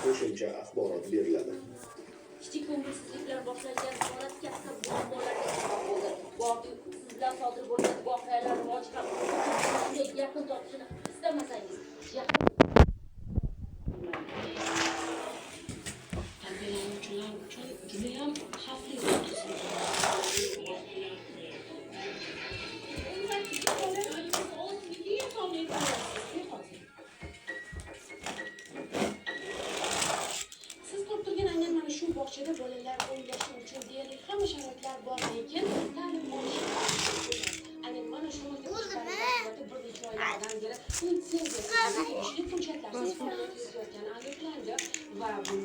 qo'shimcha axborot beriladi. Kichik ko'ngilsizliklar boshlangan holat katta muammolarga sabab bo'ldi. Sizlar sodir bo'lgan voqealar rivoji ham shunga yaqin tortishini istamasangiz, tarbiyalanuvchilar uchun judayam xavfli bog'chada bolalar o'ynashi uchun deyarli hamma sharoitlar bor, lekin ta'lim olish aynan mana shu bir necha oylardan beri litsenziyasiz hujjatlarsiz faoliyat yuritayotgani aniqlandi va buni